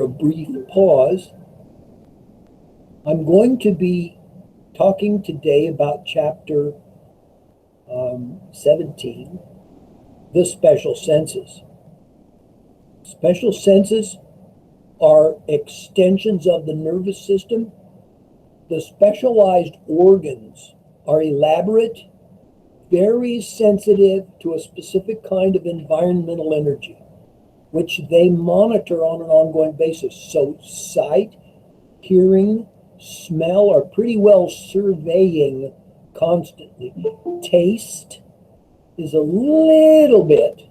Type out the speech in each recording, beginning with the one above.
a brief pause. I'm going to be talking today about Chapter 17, the special senses. Special senses are extensions of the nervous system. The specialized organs are elaborate, very sensitive to a specific kind of environmental energy, which they monitor on an ongoing basis. So sight, hearing, smell are pretty well surveying constantly. Taste is a little bit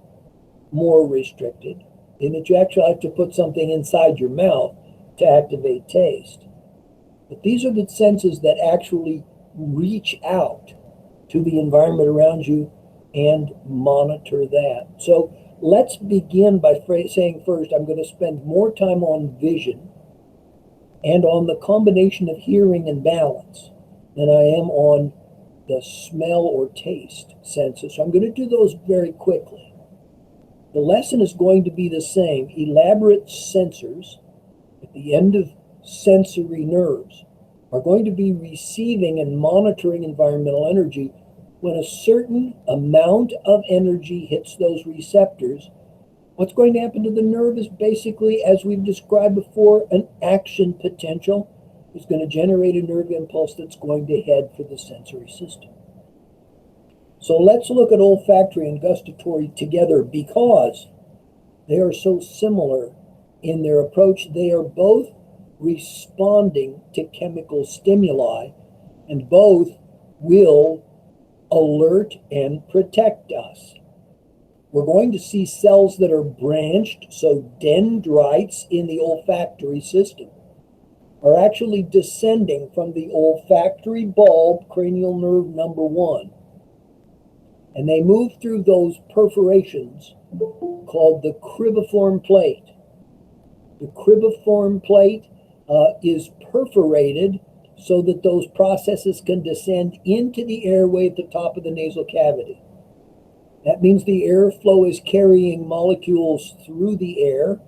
more restricted in that you actually have to put something inside your mouth to activate taste. But these are the senses that actually reach out to the environment around you and monitor that. So let's begin by saying first, I'm going to spend more time on vision and on the combination of hearing and balance than I am on the smell or taste senses. So I'm going to do those very quickly. The lesson is going to be the same. Elaborate sensors at the end of sensory nerves are going to be receiving and monitoring environmental energy. When a certain amount of energy hits those receptors, what's going to happen to the nerve is basically, as we've described before, an action potential is going to generate a nerve impulse that's going to head for the sensory system. So let's look at olfactory and gustatory together because they are so similar in their approach. They are both responding to chemical stimuli, and both will alert and protect us. We're going to see cells that are branched, so dendrites in the olfactory system are actually descending from the olfactory bulb, cranial nerve number 1. And they move through those perforations called the cribriform plate. The cribriform plate is perforated so that those processes can descend into the airway at the top of the nasal cavity. That means the airflow is carrying molecules through the air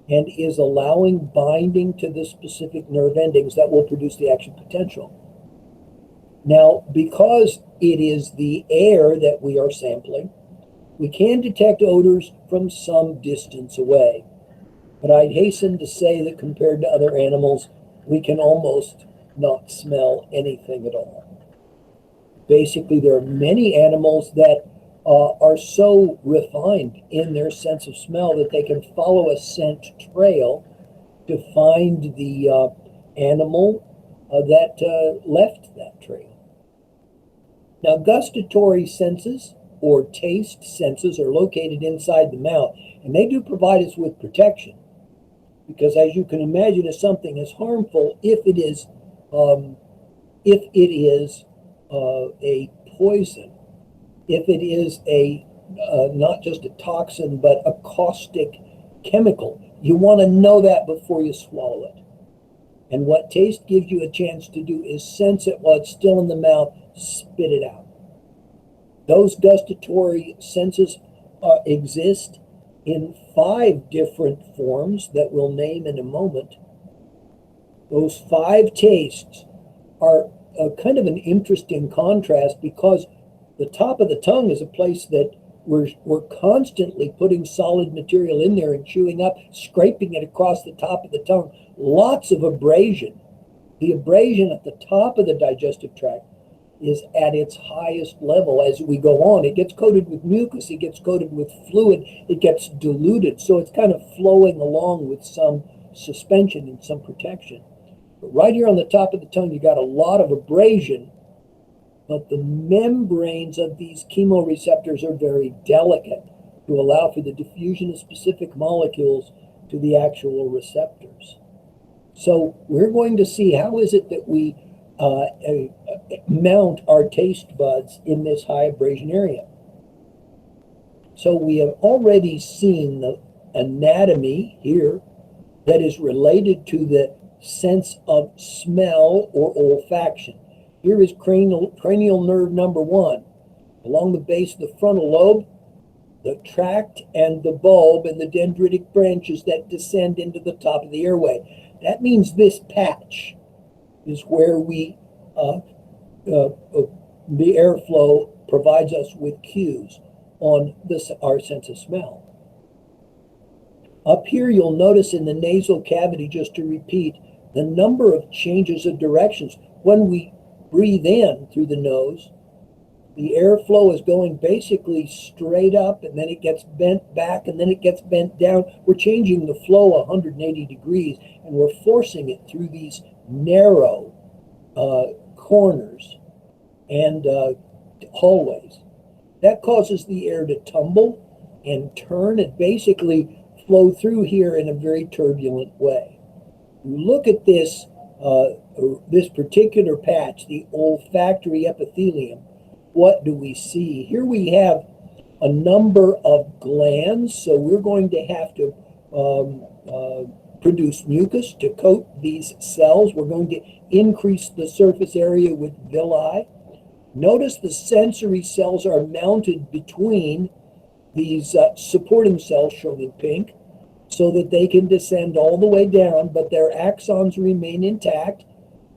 and is allowing binding to the specific nerve endings that will produce the action potential. Now, because it is the air that we are sampling, we can detect odors from some distance away. But I'd hasten to say that compared to other animals, we can almost not smell anything at all. Basically, there are many animals that are so refined in their sense of smell that they can follow a scent trail to find the animal that left that trail. Now, gustatory senses or taste senses are located inside the mouth, and they do provide us with protection. Because as you can imagine, if something is harmful, if it is a poison, if it is a not just a toxin but a caustic chemical, you want to know that before you swallow it. And what taste gives you a chance to do is sense it while it's still in the mouth, spit it out. Those gustatory senses exist in 5 different forms that we'll name in a moment. Those 5 tastes are kind of an interesting contrast because the top of the tongue is a place that we're constantly putting solid material in there and chewing up, scraping it across the top of the tongue. Lots of abrasion. The abrasion at the top of the digestive tract is at its highest level as we go on. It gets coated with mucus, it gets coated with fluid, it gets diluted, so it's kind of flowing along with some suspension and some protection. But right here on the top of the tongue, you got a lot of abrasion, but the membranes of these chemoreceptors are very delicate to allow for the diffusion of specific molecules to the actual receptors. So we're going to see how is it that we mount our taste buds in this high abrasion area. So we have already seen the anatomy here that is related to the sense of smell or olfaction. Here is cranial nerve number 1. Along the base of the frontal lobe, the tract and the bulb and the dendritic branches that descend into the top of the airway. That means this patch is where we the airflow provides us with cues on our sense of smell. Up here, you'll notice in the nasal cavity, just to repeat, the number of changes of directions. When we breathe in through the nose, the airflow is going basically straight up, and then it gets bent back, and then it gets bent down. We're changing the flow 180 degrees, and we're forcing it through these narrow corners and hallways. That causes the air to tumble and turn and basically flow through here in a very turbulent way. You look at this particular patch, the olfactory epithelium. What do we see? Here we have a number of glands, so we're going to have to produce mucus to coat these cells. We're going to increase the surface area with villi. Notice the sensory cells are mounted between these supporting cells shown in pink so that they can descend all the way down, but their axons remain intact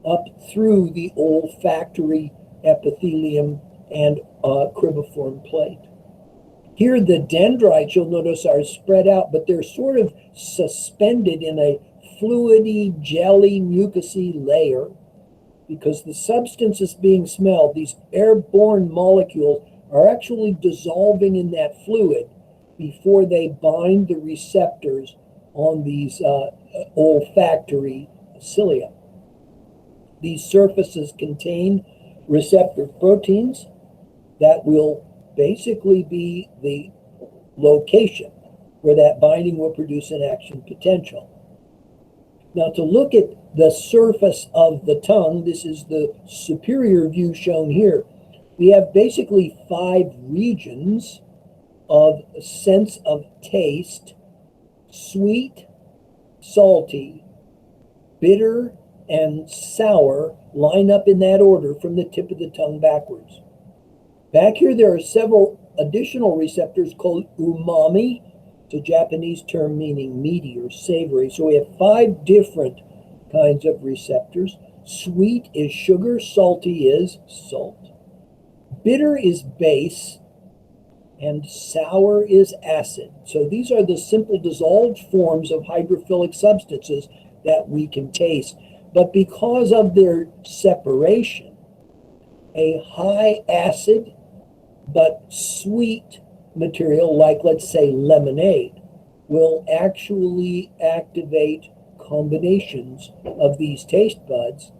up through the olfactory epithelium and cribriform plate. Here the dendrites, you'll notice, are spread out, but they're sort of suspended in a fluidy, jelly, mucousy layer because the substances being smelled, these airborne molecules, are actually dissolving in that fluid before they bind the receptors on these olfactory cilia. These surfaces contain receptor proteins that will basically be the location where that binding will produce an action potential. Now, to look at the surface of the tongue, this is the superior view shown here. We have basically 5 regions of sense of taste: sweet, salty, bitter, and sour line up in that order from the tip of the tongue backwards. Back here, there are several additional receptors called umami. It's a Japanese term meaning meaty or savory. So we have 5 different kinds of receptors. Sweet is sugar, salty is salt, bitter is base, and sour is acid. So these are the simple dissolved forms of hydrophilic substances that we can taste. But because of their separation, a high acid but sweet material, like let's say lemonade, will actually activate combinations of these taste buds.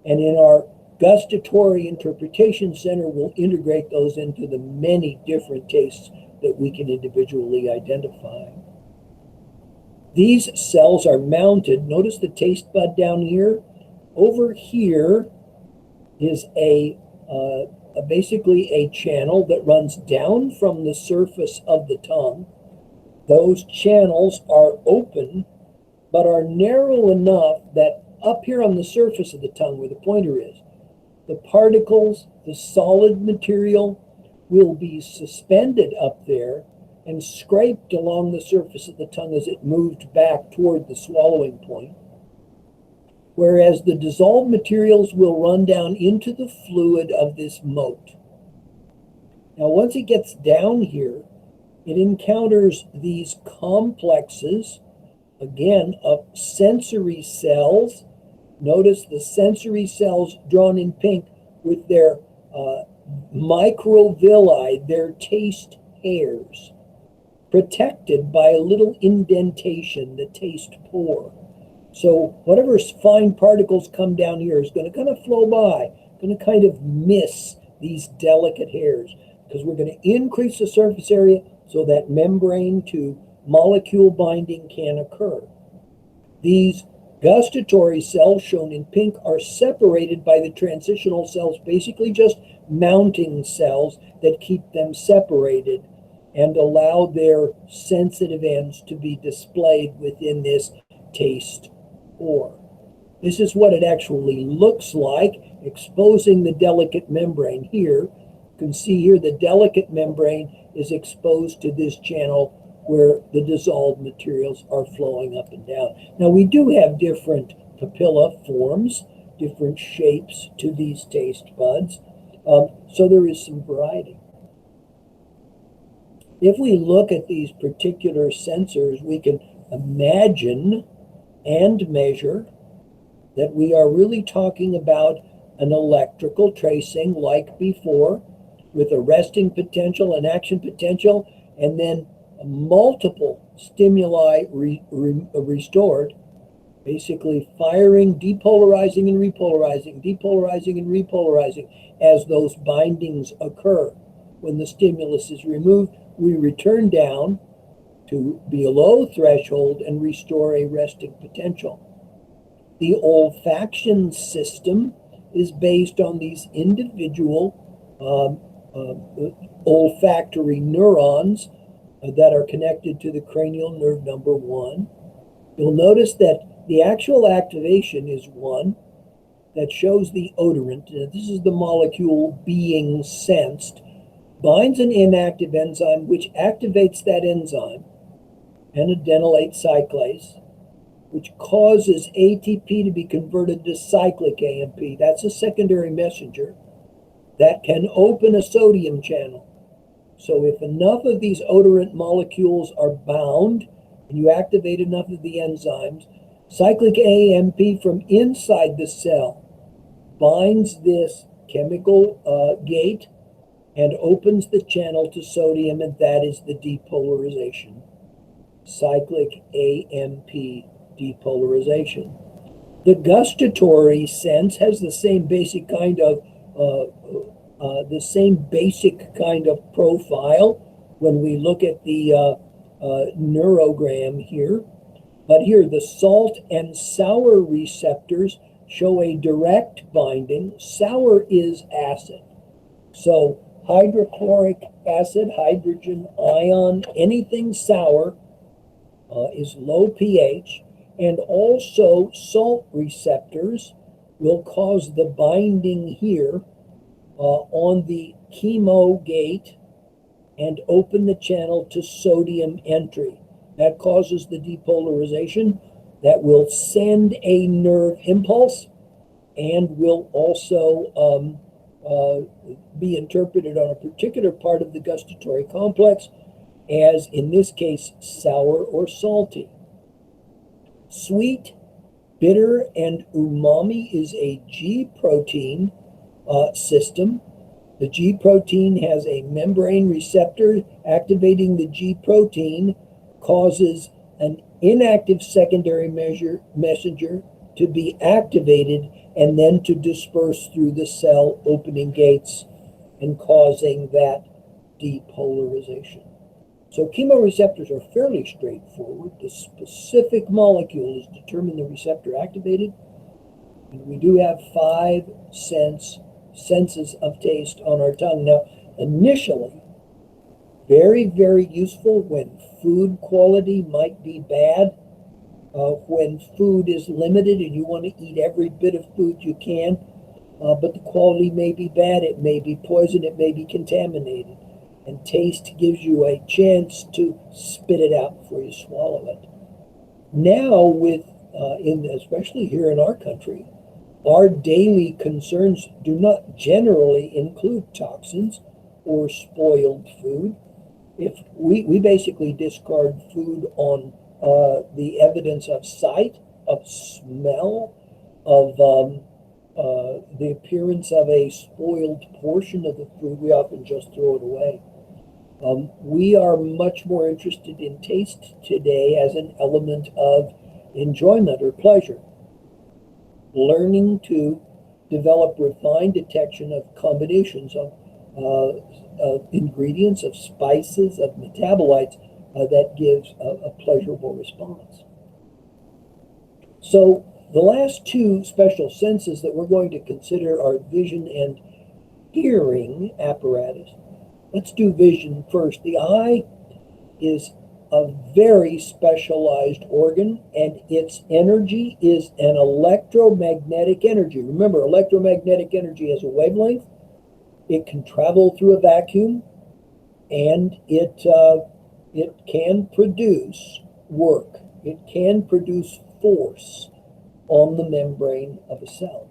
And in our gustatory interpretation center, we'll integrate those into the many different tastes that we can individually identify. These cells are mounted. Notice the taste bud down here. Over here is basically a channel that runs down from the surface of the tongue. Those channels are open, but are narrow enough that up here on the surface of the tongue, where the pointer is, the particles, the solid material, will be suspended up there and scraped along the surface of the tongue as it moved back toward the swallowing point. Whereas the dissolved materials will run down into the fluid of this moat. Now, once it gets down here, it encounters these complexes, again, of sensory cells. Notice the sensory cells drawn in pink with their microvilli, their taste hairs, protected by a little indentation, the taste pore. So whatever fine particles come down here is going to kind of flow by, going to kind of miss these delicate hairs, because we're going to increase the surface area so that membrane to molecule binding can occur. These gustatory cells shown in pink are separated by the transitional cells, basically just mounting cells that keep them separated and allow their sensitive ends to be displayed within this taste pore. This is what it actually looks like, exposing the delicate membrane here. can see here the delicate membrane is exposed to this channel where the dissolved materials are flowing up and down. Now, we do have different papilla forms, different shapes to these taste buds, so there is some variety. If we look at these particular sensors, we can imagine and measure that we are really talking about an electrical tracing like before, with a resting potential, an action potential, and then multiple stimuli restored, basically firing, depolarizing and repolarizing, depolarizing and repolarizing as those bindings occur. When the stimulus is removed, we return down to below threshold and restore a resting potential. The olfaction system is based on these individual olfactory neurons that are connected to the cranial nerve number 1. You'll notice that the actual activation is 1 that shows the odorant. This is the molecule being sensed, binds an inactive enzyme which activates that enzyme, N-adenylyl cyclase, which causes ATP to be converted to cyclic AMP. That's a secondary messenger that can open a sodium channel. So if enough of these odorant molecules are bound and you activate enough of the enzymes, cyclic AMP from inside the cell binds this chemical gate and opens the channel to sodium, and that is the depolarization. Cyclic AMP depolarization. The gustatory sense has the same basic kind of profile when we look at the neurogram here. But here, the salt and sour receptors show a direct binding. Sour is acid. So hydrochloric acid, hydrogen ion, anything sour is low pH. And also salt receptors will cause the binding here on the chemo gate and open the channel to sodium entry. That causes the depolarization that will send a nerve impulse and will also be interpreted on a particular part of the gustatory complex as, in this case, sour or salty. Sweet, bitter, and umami is a G protein system. The G protein has a membrane receptor. Activating the G protein causes an inactive secondary messenger to be activated and then to disperse through the cell, opening gates and causing that depolarization. So chemoreceptors are fairly straightforward. The specific molecule is determined the receptor activated. And we do have 5 senses of taste on our tongue. Now, initially, very, very useful when food quality might be bad, when food is limited and you want to eat every bit of food you can, but the quality may be bad, it may be poison, it may be contaminated. And taste gives you a chance to spit it out before you swallow it. Now, especially here in our country, our daily concerns do not generally include toxins or spoiled food. If we basically discard food on the evidence of sight, of smell, of the appearance of a spoiled portion of the food, we often just throw it away. We are much more interested in taste today as an element of enjoyment or pleasure. Learning to develop refined detection of combinations of ingredients, of spices, of metabolites that gives a pleasurable response. So the last 2 special senses that we're going to consider are vision and hearing apparatus. Let's do vision first. The eye is a very specialized organ, and its energy is an electromagnetic energy. Remember, electromagnetic energy has a wavelength, It can travel through a vacuum, and it can produce work. It can produce force on the membrane of a cell.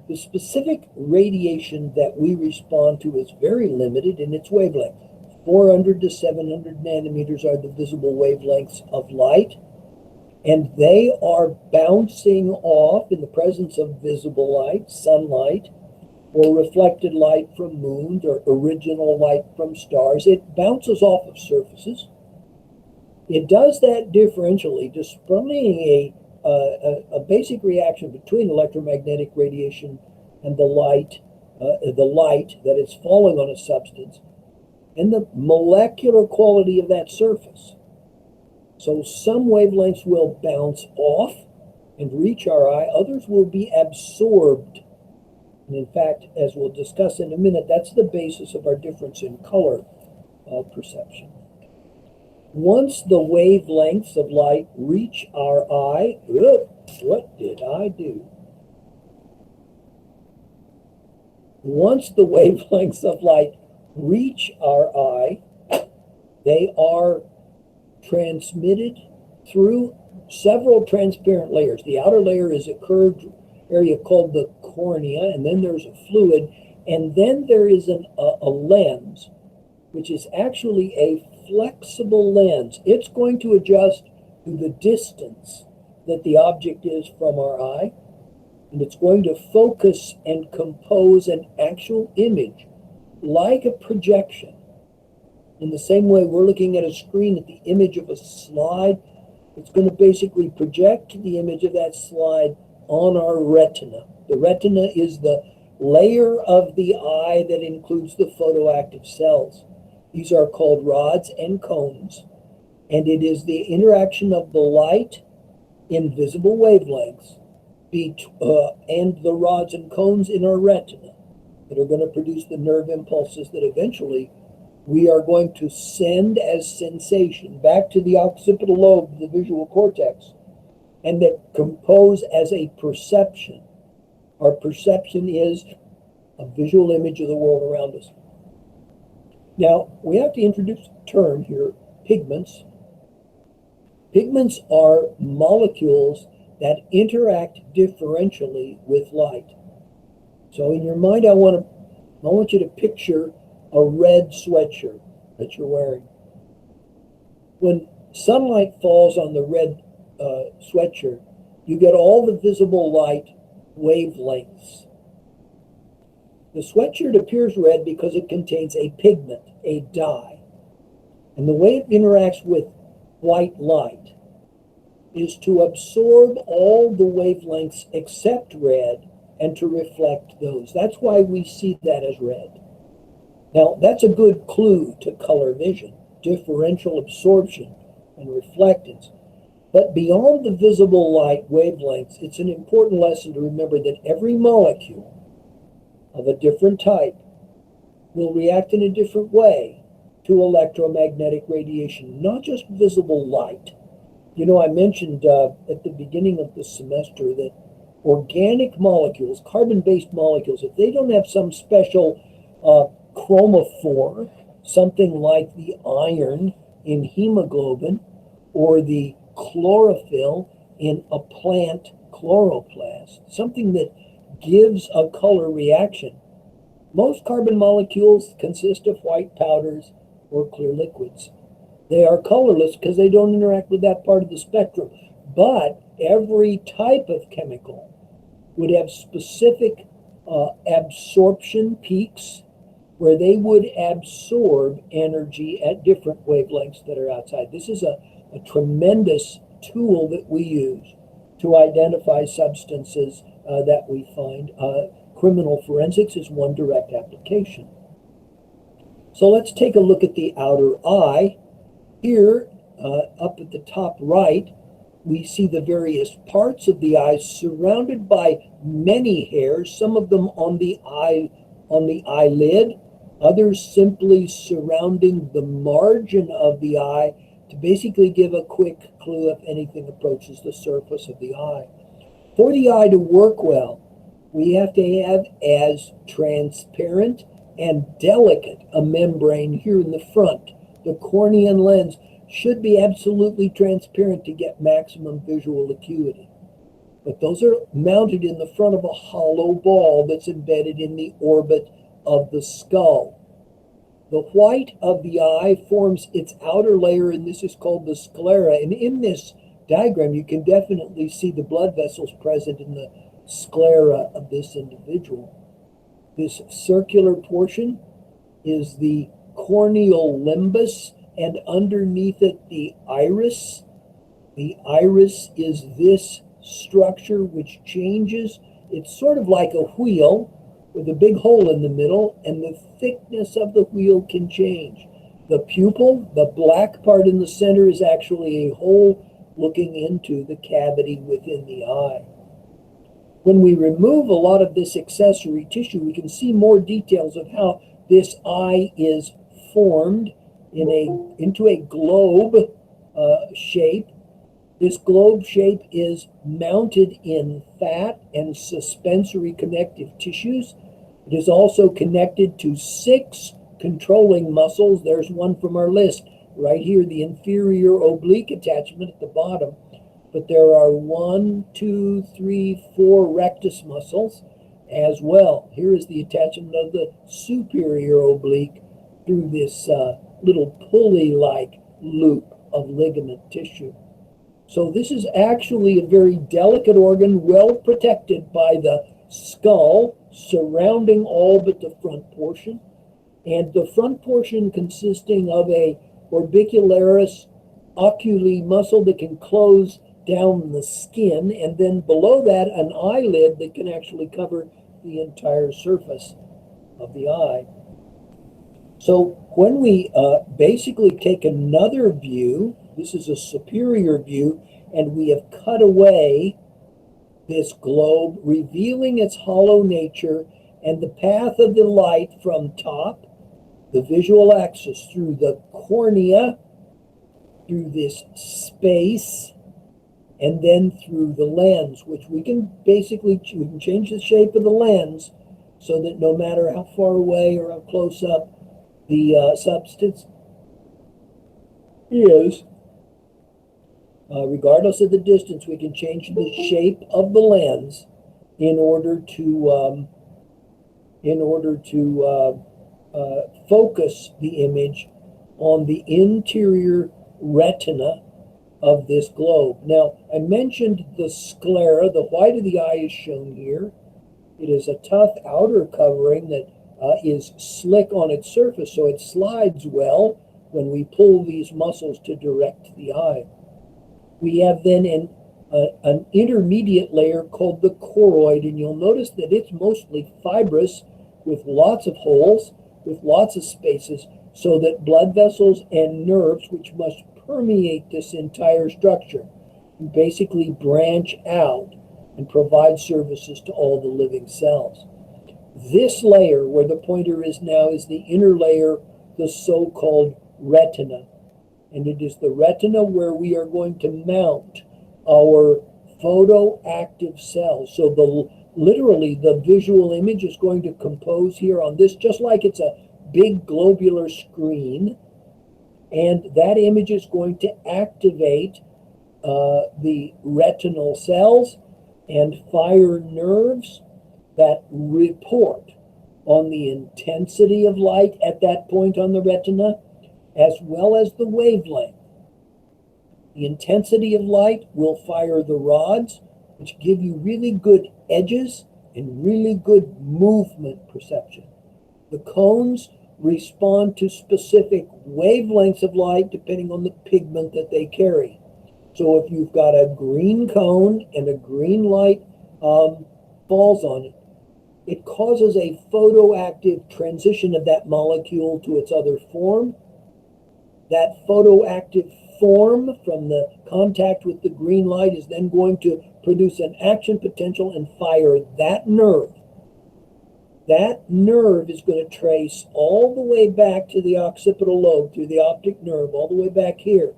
The specific radiation that we respond to is very limited in its wavelength. 400 to 700 nanometers are the visible wavelengths of light, and they are bouncing off in the presence of visible light, sunlight, or reflected light from moons, or original light from stars. It bounces off of surfaces. It does that differentially, displaying a basic reaction between electromagnetic radiation and the light that is falling on a substance, and the molecular quality of that surface. So some wavelengths will bounce off and reach our eye, others will be absorbed. And in fact, as we'll discuss in a minute, that's the basis of our difference in color perception. Once the wavelengths of light reach our eye, what did I do? Once the wavelengths of light reach our eye, they are transmitted through several transparent layers. The outer layer is a curved area called the cornea, and then there's a fluid, and then there is a lens, which is actually a flexible lens. It's going to adjust to the distance that the object is from our eye, and it's going to focus and compose an actual image like a projection. In the same way we're looking at a screen at the image of a slide, it's going to basically project the image of that slide on our retina. The retina is the layer of the eye that includes the photoactive cells. These are called rods and cones, and it is the interaction of the light in visible wavelengths and the rods and cones in our retina that are going to produce the nerve impulses that eventually we are going to send as sensation back to the occipital lobe, the visual cortex, and that compose as a perception. Our perception is a visual image of the world around us. Now, we have to introduce a term here, pigments. Pigments are molecules that interact differentially with light. So in your mind, I want you to picture a red sweatshirt that you're wearing. When sunlight falls on the red sweatshirt, you get all the visible light wavelengths. The sweatshirt appears red because it contains a pigment, a dye. And the way it interacts with white light is to absorb all the wavelengths except red and to reflect those. That's why we see that as red. Now, that's a good clue to color vision, differential absorption and reflectance. But beyond the visible light wavelengths, it's an important lesson to remember that every molecule of a different type will react in a different way to electromagnetic radiation, not just visible light. You know, I mentioned at the beginning of the semester that organic molecules, carbon-based molecules, if they don't have some special chromophore, something like the iron in hemoglobin or the chlorophyll in a plant chloroplast, something that gives a color reaction. Most carbon molecules consist of white powders or clear liquids. They are colorless because they don't interact with that part of the spectrum. But every type of chemical would have specific absorption peaks where they would absorb energy at different wavelengths that are outside. This is a tremendous tool that we use to identify substances that we find. Criminal forensics is one direct application. So let's take a look at the outer eye. Here, up at the top right, we see the various parts of the eye surrounded by many hairs, some of them on the eyelid, others simply surrounding the margin of the eye to basically give a quick clue if anything approaches the surface of the eye. For the eye to work well, we have to have as transparent and delicate a membrane here in the front. The cornean lens should be absolutely transparent to get maximum visual acuity. But those are mounted in the front of a hollow ball that's embedded in the orbit of the skull. The white of the eye forms its outer layer, and this is called the sclera. And in this diagram, you can definitely see the blood vessels present in the sclera of this individual. This circular portion is the corneal limbus, and underneath it, the iris. The iris is this structure which changes. It's sort of like a wheel with a big hole in the middle, and the thickness of the wheel can change. The pupil, the black part in the center, is actually a hole looking into the cavity within the eye. When we remove a lot of this accessory tissue, we can see more details of how this eye is formed into a globe shape. This globe shape is mounted in fat and suspensory connective tissues. It is also connected to 6 controlling muscles. There's one from our list right here, the inferior oblique attachment at the bottom. But there are 1, 2, 3, 4 rectus muscles as well. Here is the attachment of the superior oblique through this little pulley-like loop of ligament tissue. So this is actually a very delicate organ, well protected by the skull, surrounding all but the front portion. And the front portion consisting of a orbicularis oculi muscle that can close down the skin, and then below that an eyelid that can actually cover the entire surface of the eye. So when we basically take another view, this is a superior view, and we have cut away this globe, revealing its hollow nature and the path of the light from top, the visual axis, through the cornea, through this space, and then through the lens, which we can change the shape of the lens so that no matter how far away or how close up the substance is, regardless of the distance, we can change the shape of the lens in order to focus the image on the interior retina of this globe. Now, I mentioned the sclera. The white of the eye is shown here. It is a tough outer covering that is slick on its surface, so it slides well when we pull these muscles to direct the eye. We have then an intermediate layer called the choroid, and you'll notice that it's mostly fibrous with lots of holes, with lots of spaces, so that blood vessels and nerves, which must permeate this entire structure, basically branch out and provide services to all the living cells. This layer, where the pointer is now, is the inner layer, the so-called retina. And it is the retina where we are going to mount our photoactive cells. So literally the visual image is going to compose here on this, just like it's a big globular screen. And that image is going to activate the retinal cells and fire nerves that report on the intensity of light at that point on the retina, as well as the wavelength. The intensity of light will fire the rods, which give you really good edges and really good movement perception. The cones respond to specific wavelengths of light depending on the pigment that they carry. So if you've got a green cone and a green light falls on it, it causes a photoactive transition of that molecule to its other form. That photoactive form from the contact with the green light is then going to produce an action potential and fire that nerve. That nerve is going to trace all the way back to the occipital lobe, through the optic nerve, all the way back here,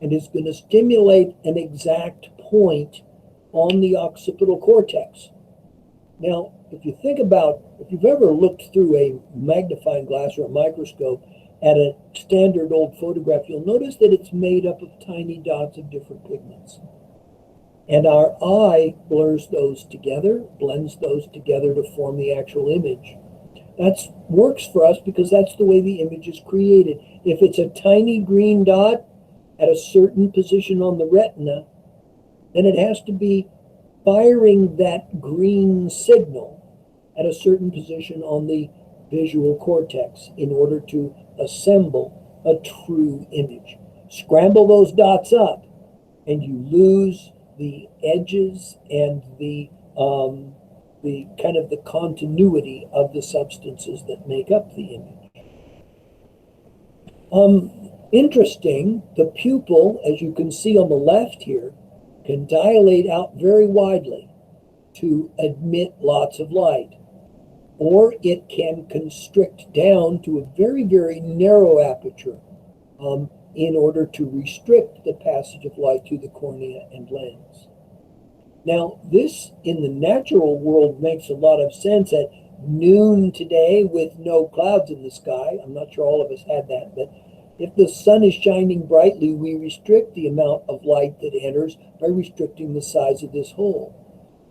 and is going to stimulate an exact point on the occipital cortex. Now, if you think about, if you've ever looked through a magnifying glass or a microscope at a standard old photograph, you'll notice that it's made up of tiny dots of different pigments. And our eye blurs those together, blends those together to form the actual image. That works for us because that's the way the image is created. If it's a tiny green dot at a certain position on the retina, then it has to be firing that green signal at a certain position on the visual cortex in order to assemble a true image. Scramble those dots up, and you lose the edges and the kind of the continuity of the substances that make up the image. Interesting, the pupil, as you can see on the left here, can dilate out very widely to admit lots of light, or it can constrict down to a very, very narrow aperture in order to restrict the passage of light through the cornea and lens. Now, this in the natural world makes a lot of sense. At noon today with no clouds in the sky, I'm not sure all of us had that, but if the sun is shining brightly, we restrict the amount of light that enters by restricting the size of this hole.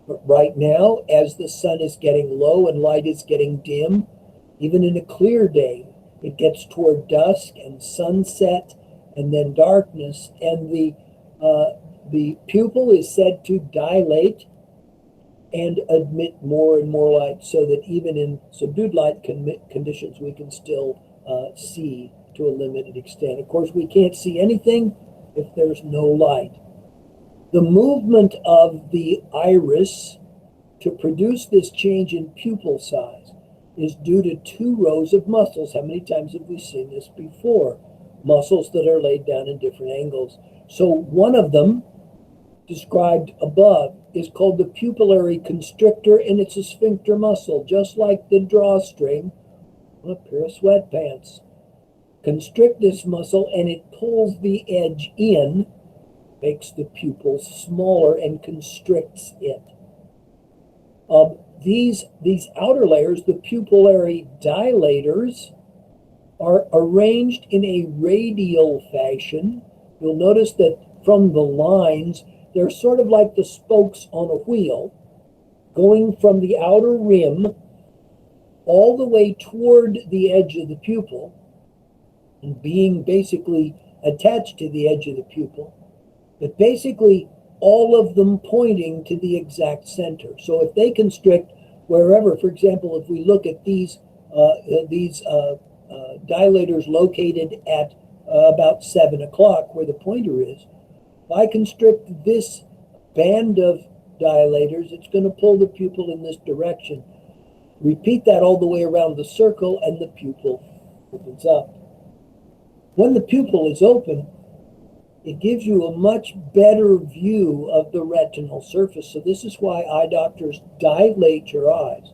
But right now, as the sun is getting low and light is getting dim, even in a clear day, it gets toward dusk and sunset and then darkness, and the pupil is said to dilate and admit more and more light, so that even in subdued light conditions, we can still see to a limited extent. Of course, we can't see anything if there's no light. The movement of the iris to produce this change in pupil size is due to two rows of muscles. How many times have we seen this before? Muscles that are laid down in different angles. So one of them, described above, is called the pupillary constrictor, and it's a sphincter muscle, just like the drawstring on a pair of sweatpants. Constrict this muscle, and it pulls the edge in, makes the pupil smaller, and constricts it. These outer layers, the pupillary dilators, are arranged in a radial fashion. You'll notice that from the lines, they're sort of like the spokes on a wheel, going from the outer rim all the way toward the edge of the pupil, and being basically attached to the edge of the pupil, but basically all of them pointing to the exact center. So if they constrict wherever, for example, if we look at these dilators located at about 7 o'clock, where the pointer is, if I constrict this band of dilators, it's going to pull the pupil in this direction. Repeat that all the way around the circle, and the pupil opens up. When the pupil is open, it gives you a much better view of the retinal surface. So this is why eye doctors dilate your eyes,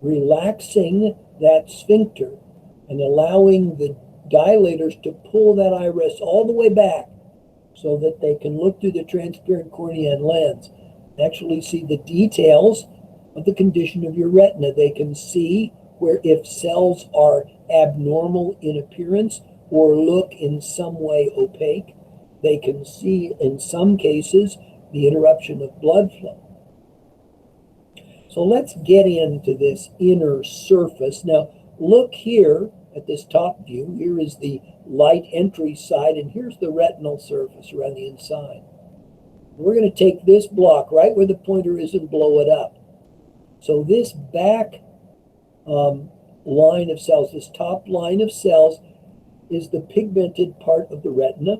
relaxing that sphincter and allowing the dilators to pull that iris all the way back so that they can look through the transparent cornea and lens, actually see the details of the condition of your retina. They can see where if cells are abnormal in appearance or look in some way opaque. They can see, in some cases, the interruption of blood flow. So let's get into this inner surface. Now, look here at this top view. Here is the light entry side, and here's the retinal surface around the inside. We're going to take this block right where the pointer is and blow it up. So this back line of cells, this top line of cells, is the pigmented part of the retina,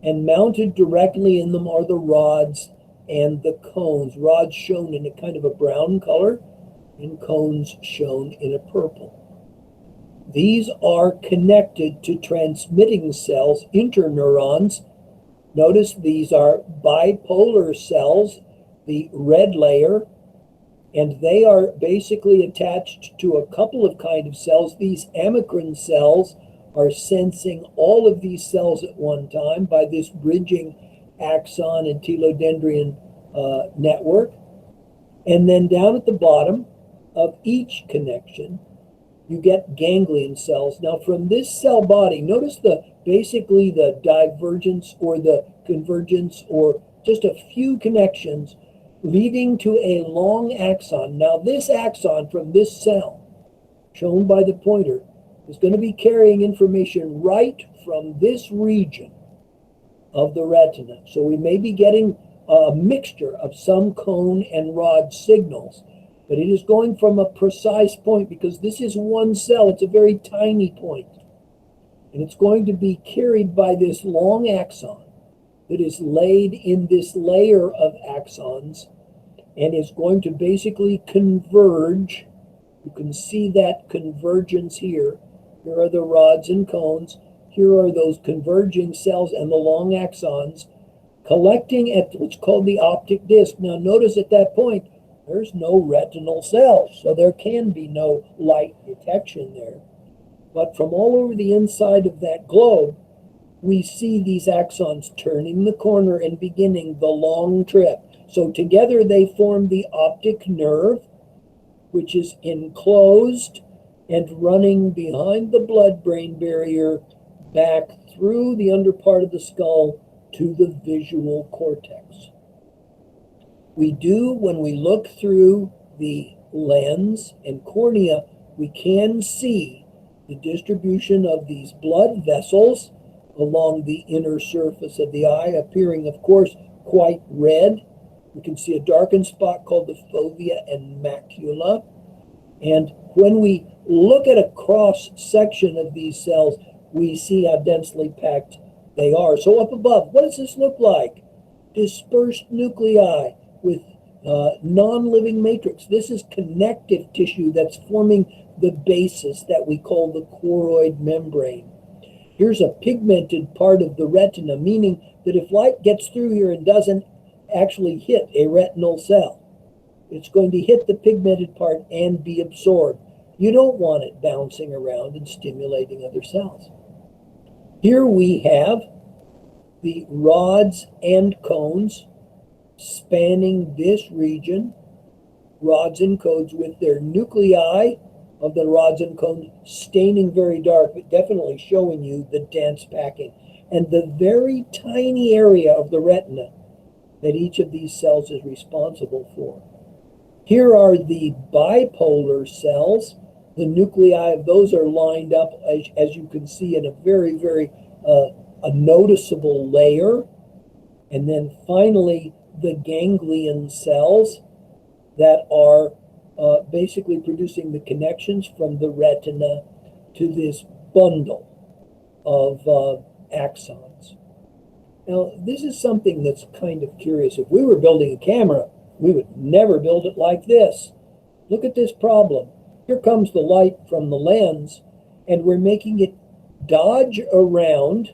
and mounted directly in them are the rods and the cones. Rods shown in a kind of a brown color, and cones shown in a purple. These are connected to transmitting cells, interneurons. Notice these are bipolar cells, the red layer, and they are basically attached to a couple of kinds of cells. These amacrine cells are sensing all of these cells at one time by this bridging axon and telodendrian network. And then down at the bottom of each connection, you get ganglion cells. Now from this cell body, notice basically the divergence or the convergence or just a few connections leading to a long axon. Now this axon from this cell, shown by the pointer, is going to be carrying information right from this region of the retina. So we may be getting a mixture of some cone and rod signals, but it is going from a precise point because this is one cell. It's a very tiny point. And it's going to be carried by this long axon that is laid in this layer of axons and is going to basically converge. You can see that convergence here. Here are the rods and cones. Here are those converging cells and the long axons collecting at what's called the optic disc. Now notice at that point, there's no retinal cells, so there can be no light detection there. But from all over the inside of that globe, we see these axons turning the corner and beginning the long trip. So together they form the optic nerve, which is enclosed and running behind the blood-brain barrier back through the underpart of the skull to the visual cortex. We do, when we look through the lens and cornea, we can see the distribution of these blood vessels along the inner surface of the eye, appearing, of course, quite red. We can see a darkened spot called the fovea and macula. And when we look at a cross section of these cells, we see how densely packed they are. So up above, what does this look like? Dispersed nuclei with non-living matrix. This is connective tissue that's forming the basis that we call the choroid membrane. Here's a pigmented part of the retina, meaning that if light gets through here and doesn't actually hit a retinal cell, it's going to hit the pigmented part and be absorbed. You don't want it bouncing around and stimulating other cells. Here we have the rods and cones spanning this region, rods and cones with their nuclei of the rods and cones staining very dark, but definitely showing you the dense packing, and the very tiny area of the retina that each of these cells is responsible for. Here are the bipolar cells. The nuclei of those are lined up, as you can see, in a very, very a noticeable layer. And then finally, the ganglion cells that are basically producing the connections from the retina to this bundle of axons. Now, this is something that's kind of curious. If we were building a camera, we would never build it like this. Look at this problem. Here comes the light from the lens, and we're making it dodge around.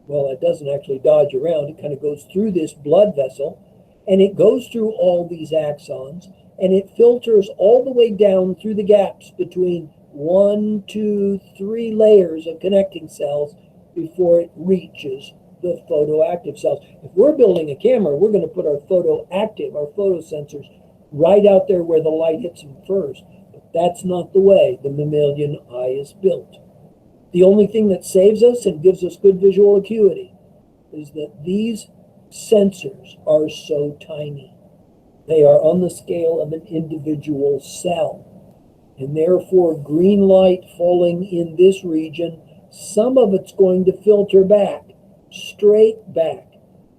Well, it doesn't actually dodge around. It kind of goes through this blood vessel, and it goes through all these axons, and it filters all the way down through the gaps between 1, 2, 3 layers of connecting cells before it reaches the photoactive cells. If we're building a camera, we're going to put our photoactive, our photosensors, right out there where the light hits them first. But that's not the way the mammalian eye is built. The only thing that saves us and gives us good visual acuity is that these sensors are so tiny. They are on the scale of an individual cell. And therefore, green light falling in this region, some of it's going to filter back, straight back.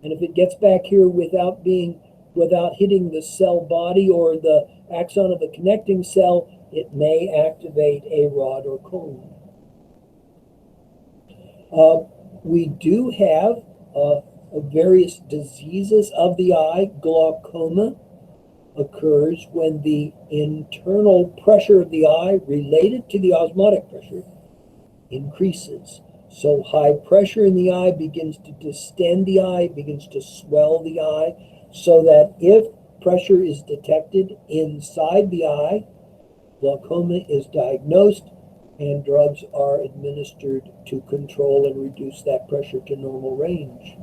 And if it gets back here without hitting the cell body or the axon of the connecting cell, it may activate a rod or cone. We do have various diseases of the eye. Glaucoma occurs when the internal pressure of the eye related to the osmotic pressure increases. So high pressure in the eye begins to distend the eye, begins to swell the eye, so that if pressure is detected inside the eye, glaucoma is diagnosed and drugs are administered to control and reduce that pressure to normal range.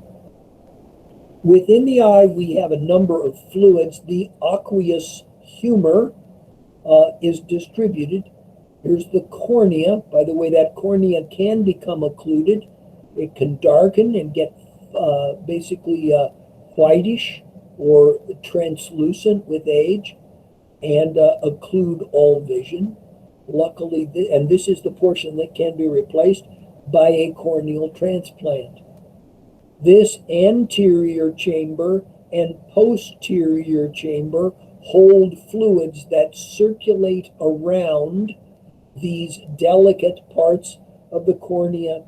Within the eye, we have a number of fluids. The aqueous humor is distributed. Here's the cornea. By the way, that cornea can become occluded. It can darken and get basically whitish or translucent with age and occlude all vision. Luckily, and this is the portion that can be replaced by a corneal transplant. This anterior chamber and posterior chamber hold fluids that circulate around these delicate parts of the cornea,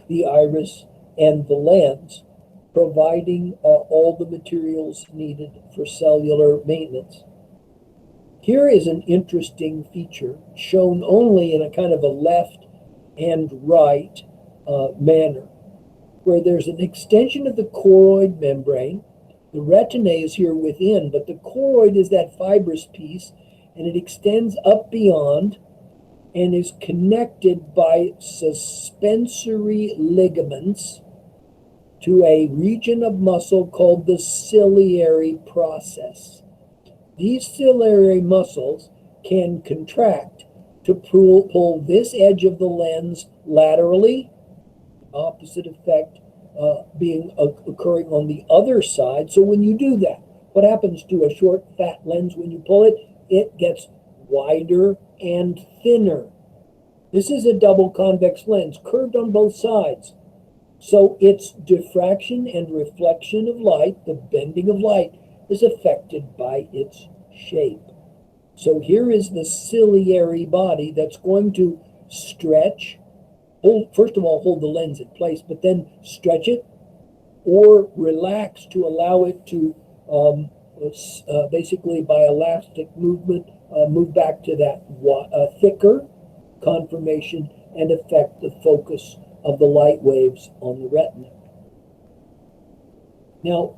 the iris, and the lens, providing all the materials needed for cellular maintenance. Here is an interesting feature shown only in a kind of a left and right manner, where there's an extension of the choroid membrane. The retina is here within, but the choroid is that fibrous piece, and it extends up beyond and is connected by suspensory ligaments to a region of muscle called the ciliary process. These ciliary muscles can contract to pull this edge of the lens laterally, opposite effect occurring on the other side. So when you do that, what happens to a short, fat lens when you pull it? It gets wider and thinner. This is a double convex lens, curved on both sides. So its diffraction and reflection of light, the bending of light, is affected by its shape. So here is the ciliary body that's going to stretch, first of all, hold the lens in place, but then stretch it or relax to allow it to, basically by elastic movement, move back to that thicker conformation and affect the focus of the light waves on the retina. Now,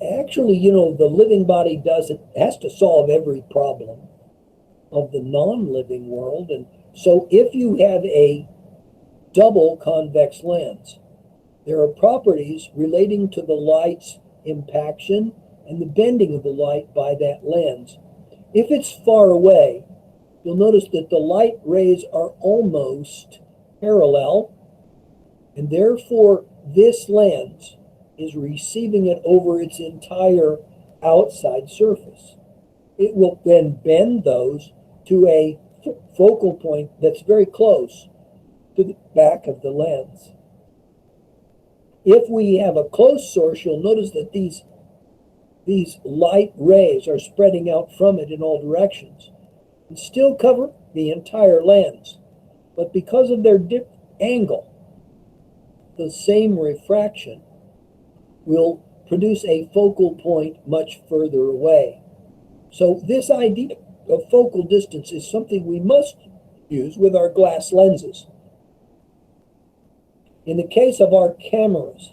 actually, the living body has to solve every problem of the non-living world. And so if you have a double convex lens, there are properties relating to the light's impaction and the bending of the light by that lens. If it's far away, you'll notice that the light rays are almost parallel, and therefore this lens is receiving it over its entire outside surface. It will then bend those to a focal point that's very close to the back of the lens. If we have a close source, you'll notice that these light rays are spreading out from it in all directions and still cover the entire lens. But because of their angle, the same refraction will produce a focal point much further away. So this idea of focal distance is something we must use with our glass lenses. In the case of our cameras,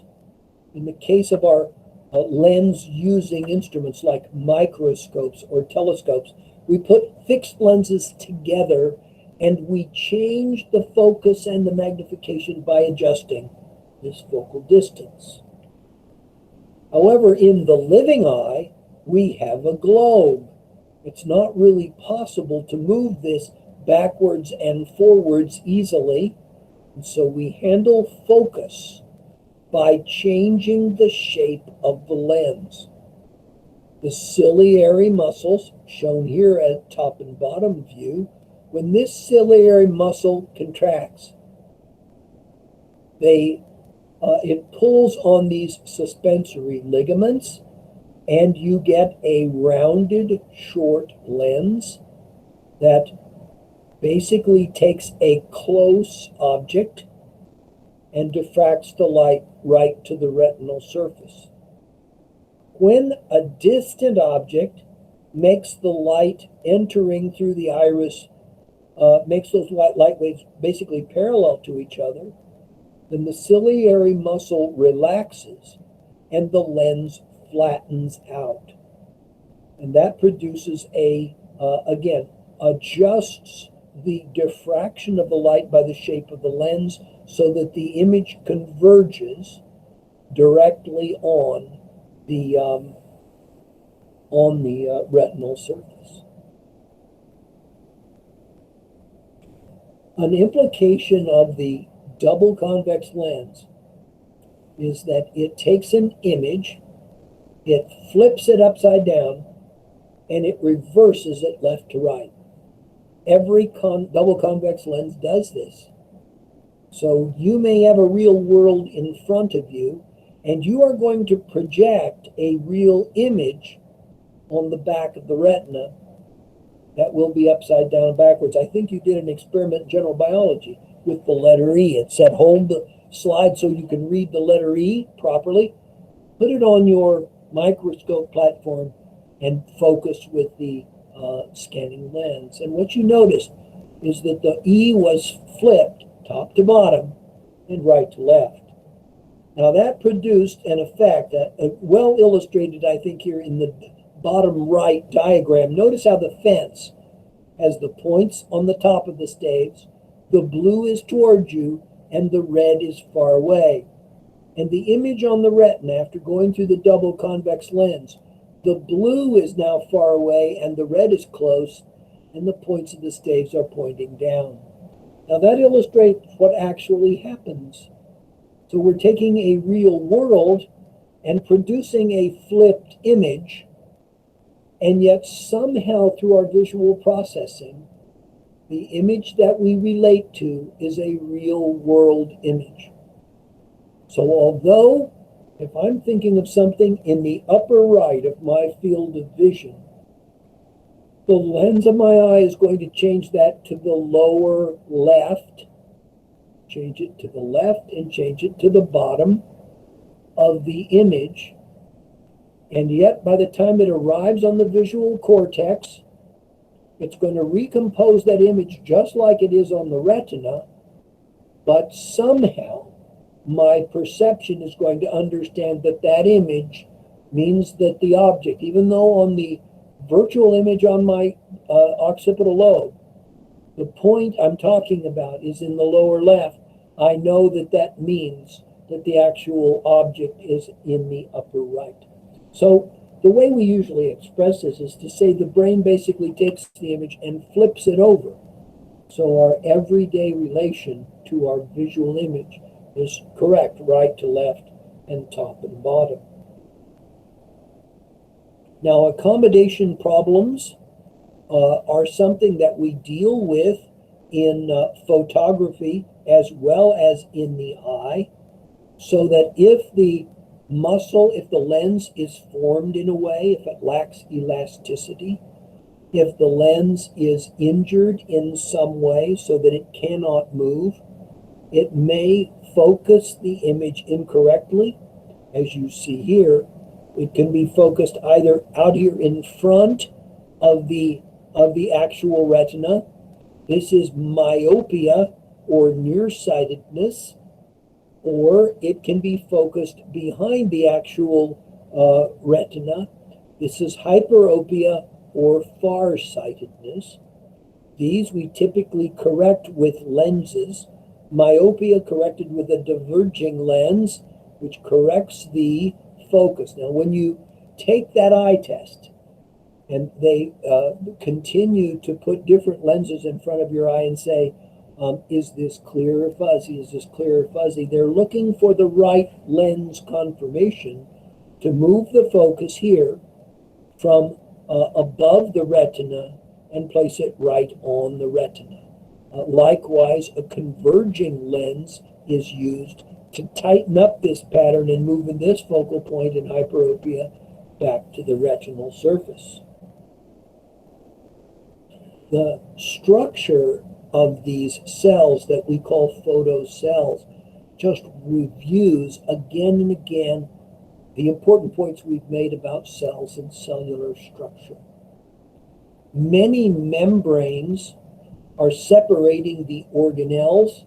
in the case of our lens-using instruments like microscopes or telescopes, we put fixed lenses together and we change the focus and the magnification by adjusting this focal distance. However, in the living eye, we have a globe. It's not really possible to move this backwards and forwards easily, and so we handle focus by changing the shape of the lens. The ciliary muscles, shown here at top and bottom view, when this ciliary muscle contracts, it pulls on these suspensory ligaments, and you get a rounded, short lens that basically takes a close object and diffracts the light right to the retinal surface. When a distant object makes the light entering through the iris, makes those light waves basically parallel to each other, then the ciliary muscle relaxes and the lens flattens out. And that produces again, adjusts the diffraction of the light by the shape of the lens so that the image converges directly on the retinal surface. An implication of the double convex lens is that it takes an image, it flips it upside down, and it reverses it left to right. Every double convex lens does this. So you may have a real world in front of you, and you are going to project a real image on the back of the retina that will be upside down and backwards. I think you did an experiment in general biology with the letter E. It said hold the slide so you can read the letter E properly. Put it on your microscope platform and focus with the scanning lens. And what you noticed is that the E was flipped top to bottom and right to left. Now that produced an effect, well illustrated, I think, here in the bottom right diagram. Notice how the fence has the points on the top of the staves, the blue is towards you, and the red is far away. And the image on the retina, after going through the double convex lens, the blue is now far away and the red is close, and the points of the staves are pointing down. Now that illustrates what actually happens. So we're taking a real world and producing a flipped image, and yet somehow through our visual processing, the image that we relate to is a real world image. So although if I'm thinking of something in the upper right of my field of vision, the lens of my eye is going to change that to the lower left, change it to the left, and change it to the bottom of the image. And yet, by the time it arrives on the visual cortex, it's going to recompose that image just like it is on the retina, but somehow my perception is going to understand that that image means that the object, even though on the virtual image on my occipital lobe, the point I'm talking about is in the lower left, I know that that means that the actual object is in the upper right. So the way we usually express this is to say the brain basically takes the image and flips it over. So our everyday relation to our visual image is correct, right to left and top and bottom. Now, accommodation problems are something that we deal with in photography as well as in the eye, so that if the muscle, if the lens is formed in a way, if it lacks elasticity, if the lens is injured in some way so that it cannot move, it may focus the image incorrectly. As you see here, it can be focused either out here in front of the actual retina. This is myopia or nearsightedness, or it can be focused behind the actual retina. This is hyperopia or farsightedness. These we typically correct with lenses. Myopia corrected with a diverging lens, which corrects the focus. Now, when you take that eye test and they continue to put different lenses in front of your eye and say, is this clear or fuzzy? Is this clear or fuzzy? They're looking for the right lens conformation to move the focus here from above the retina and place it right on the retina. Likewise, a converging lens is used to tighten up this pattern and move in this focal point in hyperopia back to the retinal surface. The structure of these cells that we call photocells just reviews again and again the important points we've made about cells and cellular structure. Many membranes are separating the organelles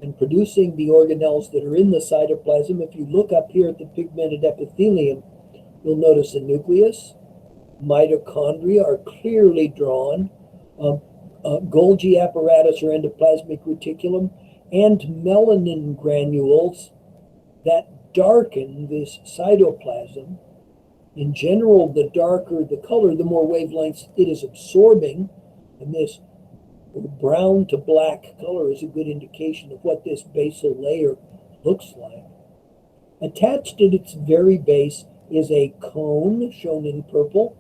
and producing the organelles that are in the cytoplasm. If you look up here at the pigmented epithelium, you'll notice the nucleus, mitochondria are clearly drawn, Golgi apparatus or endoplasmic reticulum, and melanin granules that darken this cytoplasm. In general, the darker the color, the more wavelengths it is absorbing, and this brown to black color is a good indication of what this basal layer looks like. Attached at its very base is a cone, shown in purple,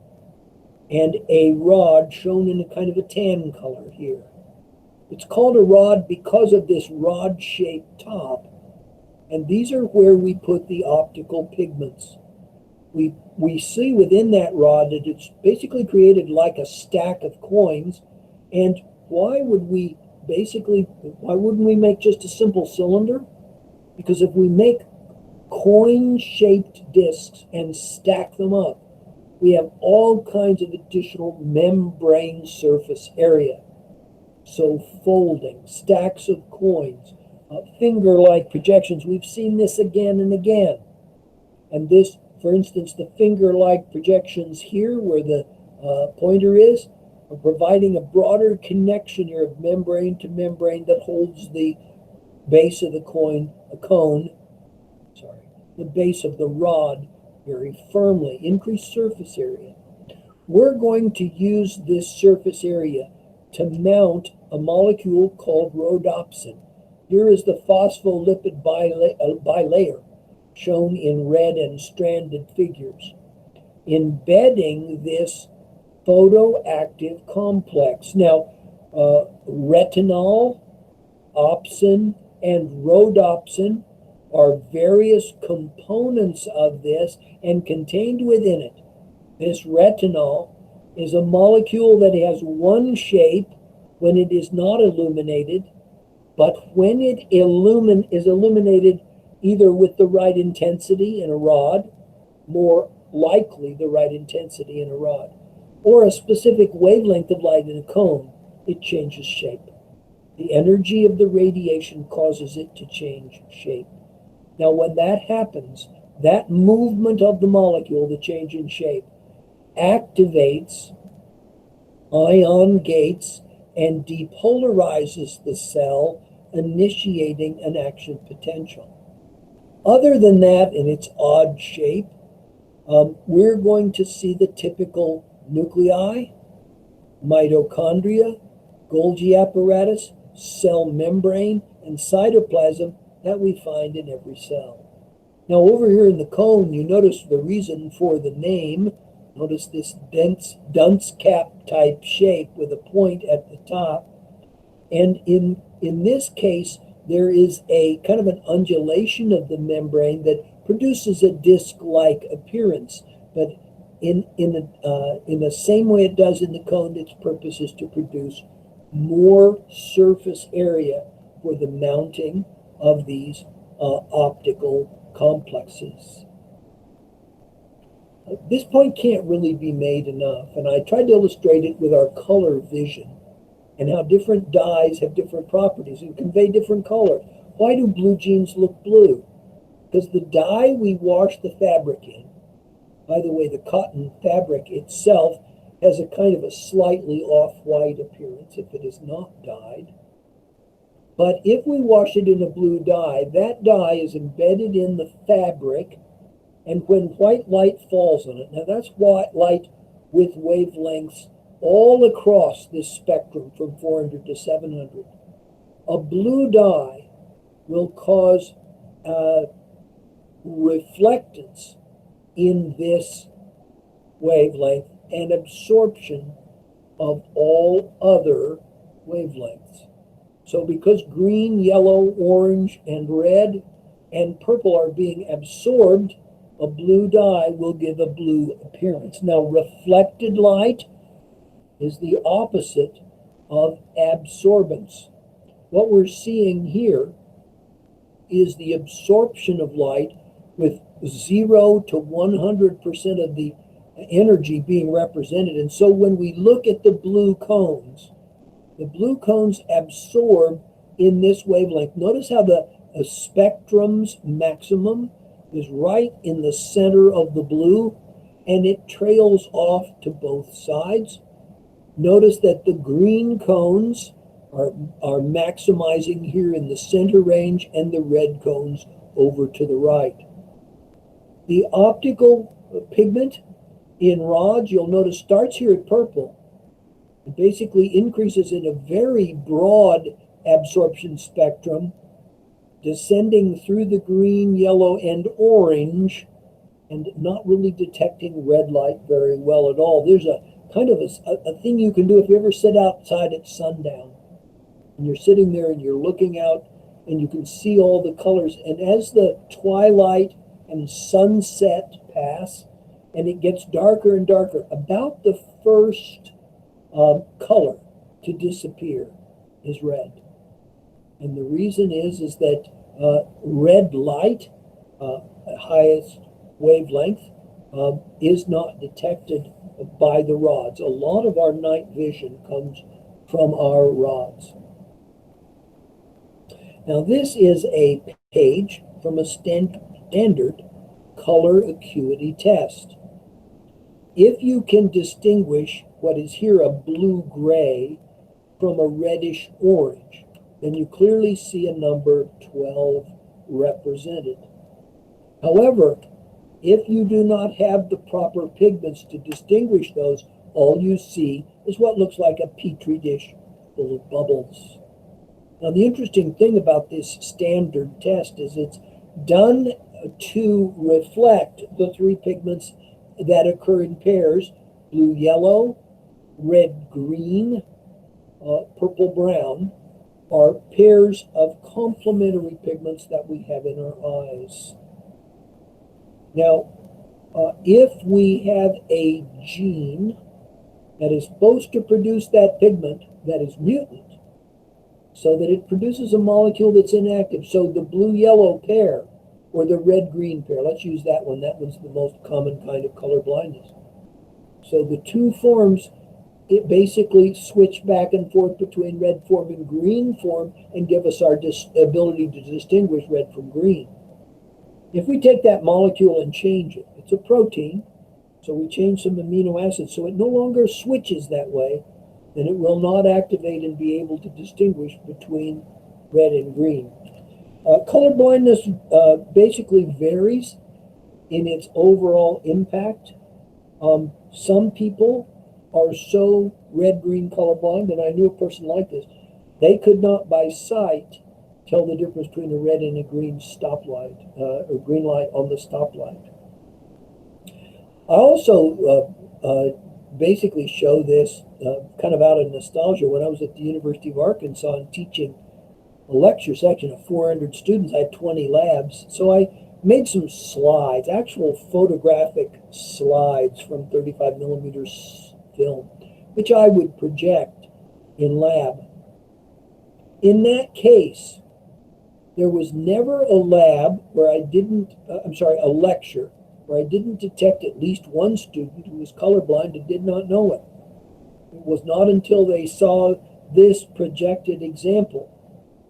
and a rod, shown in a kind of a tan color here. It's called a rod because of this rod-shaped top, and these are where we put the optical pigments. We see within that rod that it's basically created like a stack of coins, and why wouldn't we make just a simple cylinder? Because if we make coin-shaped discs and stack them up, we have all kinds of additional membrane surface area. So folding, stacks of coins, finger-like projections. We've seen this again and again. And this, for instance, the finger-like projections here where the pointer is, are providing a broader connection here of membrane to membrane that holds the base of the cone, the base of the rod very firmly. Increased surface area. We're going to use this surface area to mount a molecule called rhodopsin. Here is the phospholipid bilayer, shown in red and stranded figures, embedding this photoactive complex. Now, retinol, opsin, and rhodopsin are various components of this, and contained within it, this retinol is a molecule that has one shape when it is not illuminated, but when it is illuminated either with the right intensity in a rod, more likely the right intensity in a rod, or a specific wavelength of light in a cone, it changes shape. The energy of the radiation causes it to change shape. Now, when that happens, that movement of the molecule, the change in shape, activates ion gates and depolarizes the cell, initiating an action potential. Other than that, in its odd shape, we're going to see the typical nuclei, mitochondria, Golgi apparatus, cell membrane, and cytoplasm that we find in every cell. Now, over here in the cone, you notice the reason for the name. Notice this dunce cap type shape with a point at the top. And in this case, there is a kind of an undulation of the membrane that produces a disc-like appearance. But in the same way it does in the cone, its purpose is to produce more surface area for the mounting of these optical complexes. This point can't really be made enough, and I tried to illustrate it with our color vision and how different dyes have different properties and convey different colors. Why do blue jeans look blue? Because the dye we wash the fabric in, by the way, the cotton fabric itself has a kind of a slightly off-white appearance if it is not dyed. But if we wash it in a blue dye, that dye is embedded in the fabric, and when white light falls on it, now that's white light with wavelengths all across this spectrum from 400 to 700. A blue dye will cause reflectance in this wavelength and absorption of all other wavelengths. So because green, yellow, orange, and red and purple are being absorbed, a blue dye will give a blue appearance. Now, reflected light is the opposite of absorbance. What we're seeing here is the absorption of light with 0 to 100% of the energy being represented. And so when we look at the blue cones absorb in this wavelength. Notice how the spectrum's maximum is right in the center of the blue, and it trails off to both sides. Notice that the green cones are maximizing here in the center range, and the red cones over to the right. The optical pigment in rods, you'll notice, starts here at purple. It basically increases in a very broad absorption spectrum, descending through the green, yellow, and orange, and not really detecting red light very well at all. There's a kind of a thing you can do if you ever sit outside at sundown, and you're sitting there and you're looking out, and you can see all the colors. And as the twilight and sunset pass, and it gets darker and darker, about the first color to disappear is red. And the reason is that red light, highest wavelength, is not detected by the rods. A lot of our night vision comes from our rods. Now this is a page from a standard color acuity test. If you can distinguish what is here a blue-gray from a reddish-orange, then you clearly see a number 12 represented. However, if you do not have the proper pigments to distinguish those, all you see is what looks like a petri dish full of bubbles. Now, the interesting thing about this standard test is it's done to reflect the three pigments that occur in pairs: blue-yellow, red-green, purple-brown, are pairs of complementary pigments that we have in our eyes. Now, if we have a gene that is supposed to produce that pigment that is mutant, so that it produces a molecule that's inactive, so the blue-yellow pair or the red-green pair, let's use that one. That one's the most common kind of color blindness. So the two forms, it basically switch back and forth between red form and green form and give us our ability to distinguish red from green. If we take that molecule and change it, it's a protein, so we change some amino acids so it no longer switches that way, then it will not activate and be able to distinguish between red and green. Color blindness basically varies in its overall impact. Some people are so red-green colorblind, and I knew a person like this. They could not, by sight, tell the difference between a red and a green stoplight, or green light on the stoplight. I also basically show this kind of out of nostalgia. When I was at the University of Arkansas and teaching a lecture section of 400 students, I had 20 labs. So I made some slides, actual photographic slides from 35 millimeters film, which I would project in lab. In that case, there was never a lab where I didn't, a lecture where I didn't detect at least one student who was colorblind and did not know it. It was not until they saw this projected example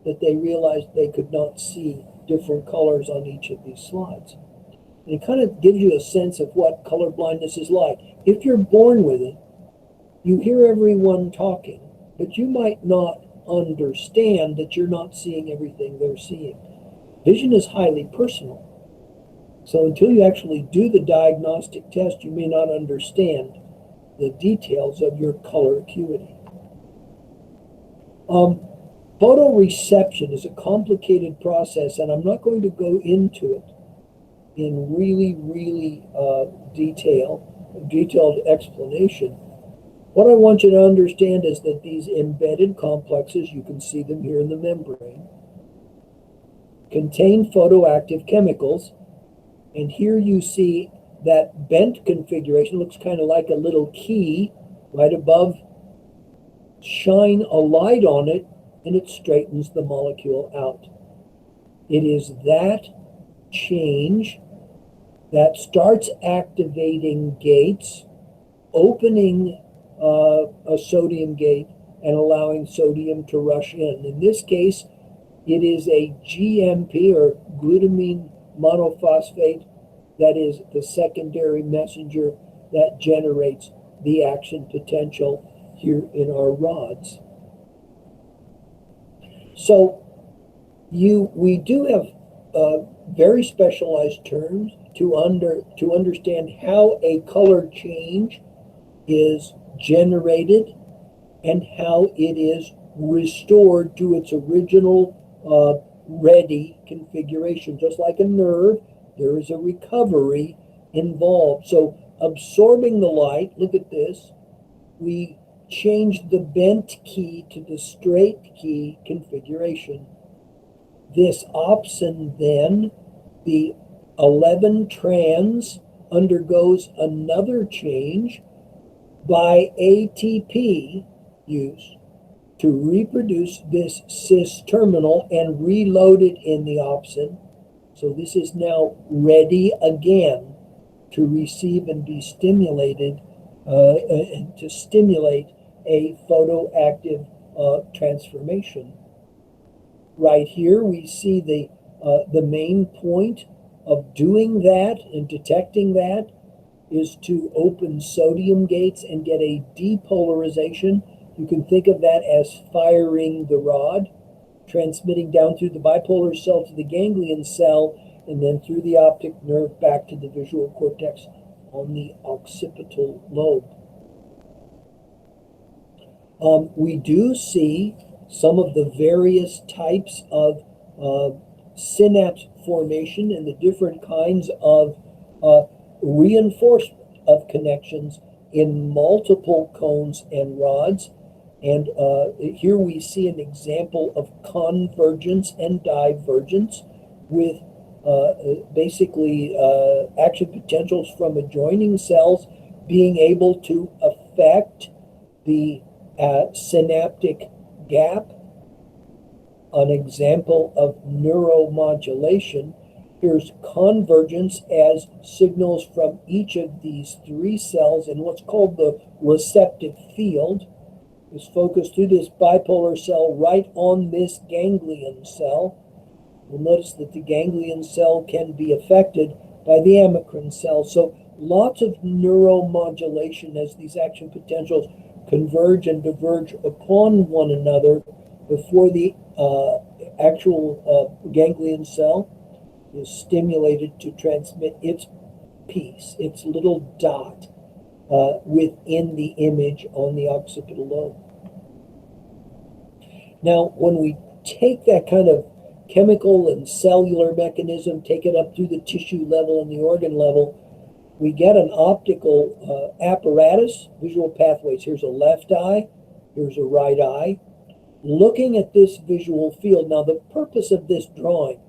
that they realized they could not see different colors on each of these slides. And it kind of gives you a sense of what color blindness is like. If you're born with it, you hear everyone talking, but you might not understand that you're not seeing everything they're seeing. Vision is highly personal. So until you actually do the diagnostic test, you may not understand the details of your color acuity. Photoreception is a complicated process, and I'm not going to go into it in really detailed explanation. What I want you to understand is that these embedded complexes, you can see them here in the membrane, contain photoactive chemicals. And here you see that bent configuration, looks kind of like a little key right above. Shine a light on it, and it straightens the molecule out. It is that change that starts activating gates, opening a sodium gate, and allowing sodium to rush in. In this case, it is a GMP, or glutamine monophosphate, that is the secondary messenger that generates the action potential here in our rods. So we do have very specialized to understand how a color change is generated and how it is restored to its original ready configuration. Just like a nerve, there is a recovery involved. So absorbing the light, look at this, we change the bent key to the straight key configuration. This opsin then, the 11 trans, undergoes another change by ATP use to reproduce this cis terminal and reload it in the opsin. So this is now ready again to receive and be stimulated, and to stimulate a photoactive transformation. Right here we see the main point of doing that and detecting that is to open sodium gates and get a depolarization. You can think of that as firing the rod, transmitting down through the bipolar cell to the ganglion cell, and then through the optic nerve back to the visual cortex on the occipital lobe. We do see some of the various types of synapse formation and the different kinds of reinforcement of connections in multiple cones and rods. And here we see an example of convergence and divergence with basically action potentials from adjoining cells being able to affect the synaptic gap. An example of neuromodulation. Here's convergence as signals from each of these three cells in what's called the receptive field is focused through this bipolar cell right on this ganglion cell. You'll notice that the ganglion cell can be affected by the amacrine cell. So lots of neuromodulation as these action potentials converge and diverge upon one another before the actual ganglion cell is stimulated to transmit its piece, its little dot within the image on the occipital lobe. Now, when we take that kind of chemical and cellular mechanism, take it up through the tissue level and the organ level, we get an optical apparatus, visual pathways. Here's a left eye, here's a right eye. Looking at this visual field, now the purpose of this drawing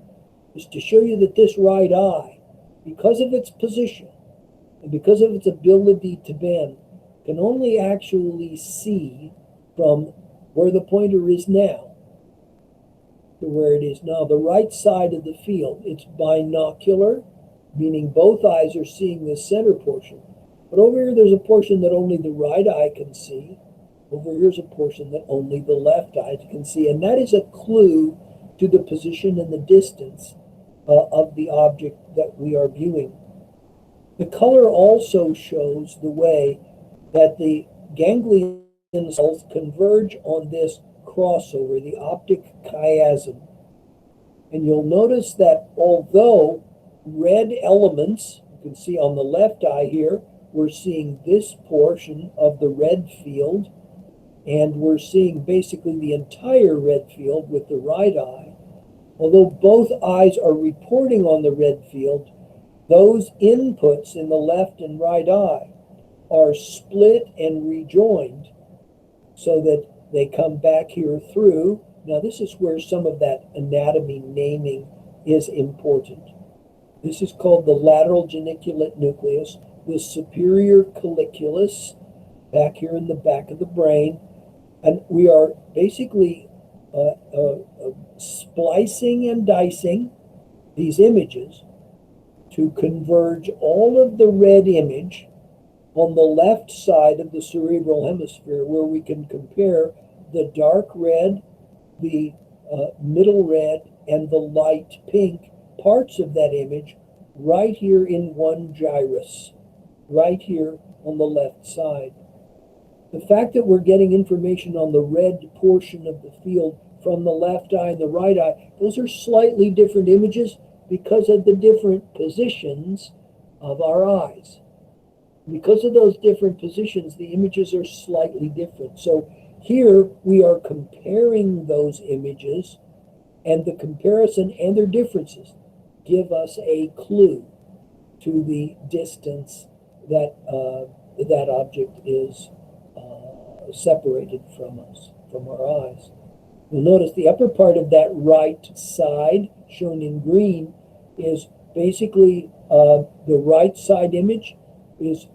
is to show you that this right eye, because of its position and because of its ability to bend, can only actually see from where the pointer is now to where it is now. The right side of the field, it's binocular, meaning both eyes are seeing the center portion. But over here, there's a portion that only the right eye can see. Over here's a portion that only the left eye can see. And that is a clue to the position and the distance of the object that we are viewing. The color also shows the way that the ganglion cells converge on this crossover, the optic chiasm. And you'll notice that although red elements, you can see on the left eye here, we're seeing this portion of the red field, and we're seeing basically the entire red field with the right eye. Although both eyes are reporting on the red field, those inputs in the left and right eye are split and rejoined so that they come back here through. Now this is where some of that anatomy naming is important. This is called the lateral geniculate nucleus, the superior colliculus, back here in the back of the brain. And we are basically splicing and dicing these images to converge all of the red image on the left side of the cerebral hemisphere, where we can compare the dark red, the middle red, and the light pink parts of that image right here in one gyrus, right here on the left side. The fact that we're getting information on the red portion of the field from the left eye and the right eye, those are slightly different images because of the different positions of our eyes. Because of those different positions, the images are slightly different. So here we are comparing those images, and the comparison and their differences give us a clue to the distance that that object is separated from us, from our eyes. You'll notice the upper part of that right side, shown in green, is basically the right side image is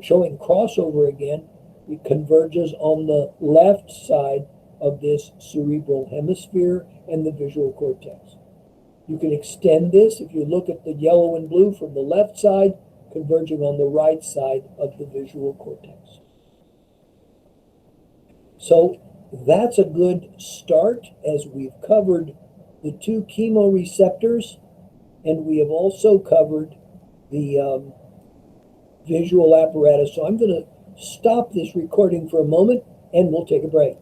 showing crossover again. It converges on the left side of this cerebral hemisphere and the visual cortex. You can extend this if you look at the yellow and blue from the left side, converging on the right side of the visual cortex. So that's a good start, as we've covered the two chemoreceptors, and we have also covered the visual apparatus. So I'm going to stop this recording for a moment, and we'll take a break.